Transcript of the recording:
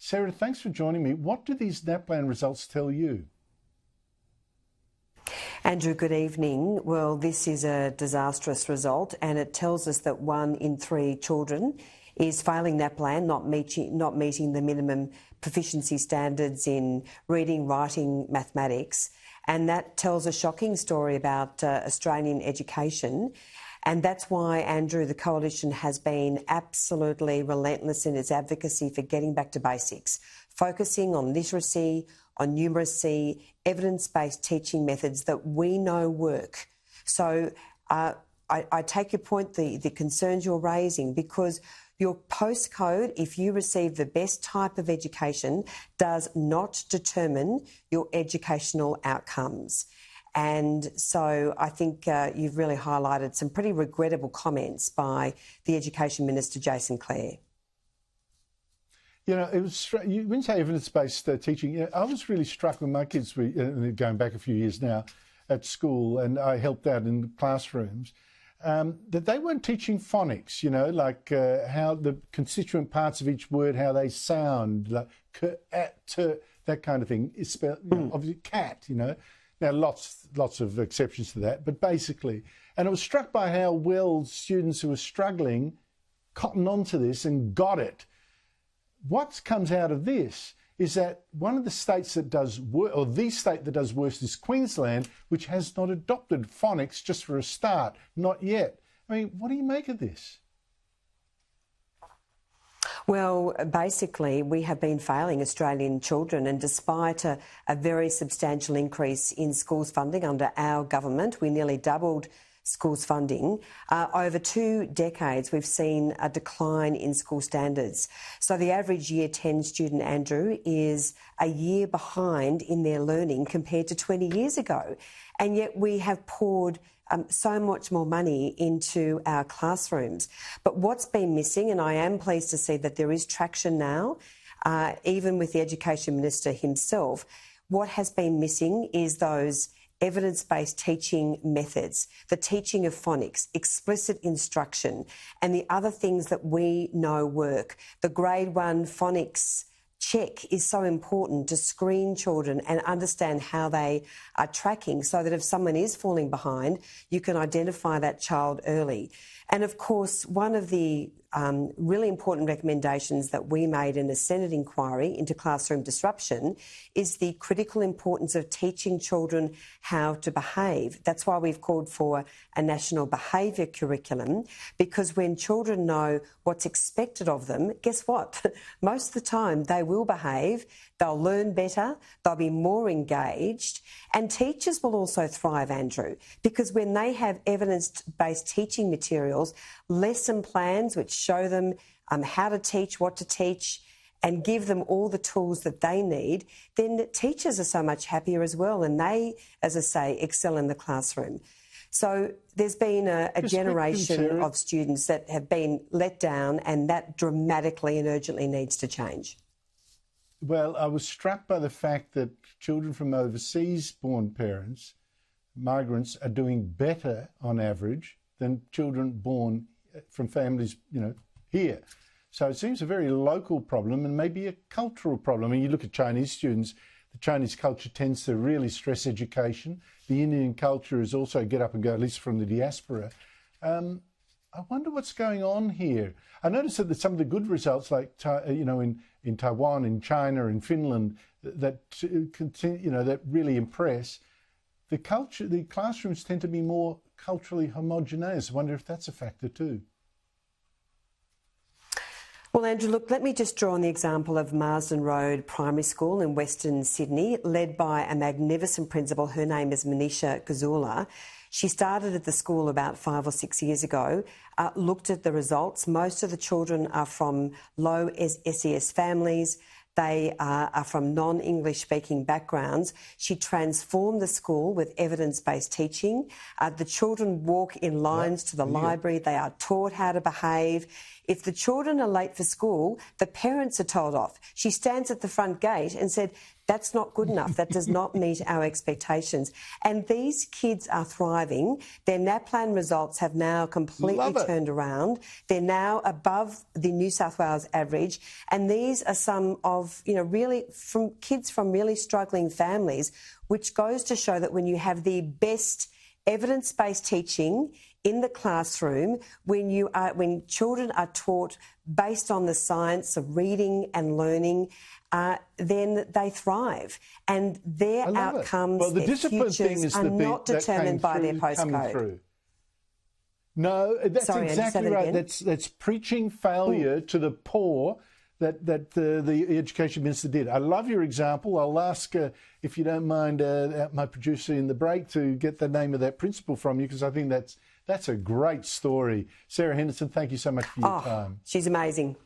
Sarah, thanks for joining me. What do these NAPLAN results tell you? Andrew, good evening. Well, this is a disastrous result, and it tells us that 1 in 3 children is failing NAPLAN, not meeting the minimum proficiency standards in reading, writing, mathematics. And that tells a shocking story about Australian education. And that's why, Andrew, the Coalition has been absolutely relentless in its advocacy for getting back to basics, focusing on literacy, on numeracy, evidence-based teaching methods that we know work. So I take your point, the concerns you're raising, because your postcode, if you receive the best type of education, does not determine your educational outcomes. And so I think you've really highlighted some pretty regrettable comments by the Education Minister, Jason Clare. You know, when you say evidence-based teaching, I was really struck when my kids were going back a few years now at school, and I helped out in the classrooms, that they weren't teaching phonics, you know, like how the constituent parts of each word, how they sound, like k, at, t, that kind of thing. Is spelled, you know, obviously cat, you know. Now, lots of exceptions to that, but basically. And I was struck by how well students who were struggling cottoned onto this and got it. What comes out of this is that one of the states that does worse, or the state that does worse, is Queensland, which has not adopted phonics just for a start, not yet. I mean, what do you make of this? Well, basically, we have been failing Australian children, and despite a very substantial increase in schools funding under our government, we nearly doubled schools funding. Over 2 decades, we've seen a decline in school standards. So the average Year 10 student, Andrew, is a year behind in their learning compared to 20 years ago. And yet we have poured so much more money into our classrooms. But what's been missing, and I am pleased to see that there is traction now, even with the Education Minister himself, what has been missing is those evidence-based teaching methods, the teaching of phonics, explicit instruction, and the other things that we know work. The grade 1 phonics check is so important to screen children and understand how they are tracking, so that if someone is falling behind, you can identify that child early. And of course, one of the really important recommendations that we made in a Senate inquiry into classroom disruption is the critical importance of teaching children how to behave. That's why we've called for a national behaviour curriculum, because when children know what's expected of them, guess what? Most of the time they will behave, they'll learn better, they'll be more engaged, and teachers will also thrive, Andrew, because when they have evidence-based teaching materials, lesson plans which show them how to teach, what to teach, and give them all the tools that they need, then teachers are so much happier as well, and they, as I say, excel in the classroom. So there's been a generation of students that have been let down, and that dramatically and urgently needs to change. Well, I was struck by the fact that children from overseas-born parents, migrants, are doing better on average than children born from families, you know, here. So it seems a very local problem and maybe a cultural problem. I mean, you look at Chinese students, the Chinese culture tends to really stress education. The Indian culture is also get up and go, at least from the diaspora. I wonder what's going on here. I noticed that some of the good results, like, you know, in Taiwan, in China, in Finland, that continue, you know, that really impress. The classrooms tend to be more culturally homogeneous. I wonder if that's a factor too. Well, Andrew, look, let me just draw on the example of Marsden Road Primary School in Western Sydney, led by a magnificent principal. Her name is Manisha Gazula. She started at the school about 5 or 6 years ago, looked at the results. Most of the children are from low SES families. They are from non-English speaking backgrounds. She transformed the school with evidence-based teaching. The children walk in lines to the library. They are taught how to behave. If the children are late for school, the parents are told off. She stands at the front gate and said, that's not good enough. That does not meet our expectations. And these kids are thriving. Their NAPLAN results have now completely turned around. They're now above the New South Wales average. And these are some of, really from kids from really struggling families, which goes to show that when you have the best evidence-based teaching in the classroom, when children are taught based on the science of reading and learning, then they thrive, and their outcomes, their futures are not determined by their postcode. No, that's exactly right. That's preaching failure to the poor that the Education Minister did. I love your example. I'll ask, if you don't mind, my producer in the break to get the name of that principal from you, because I think that's a great story. Sarah Henderson, thank you so much for your time. She's amazing.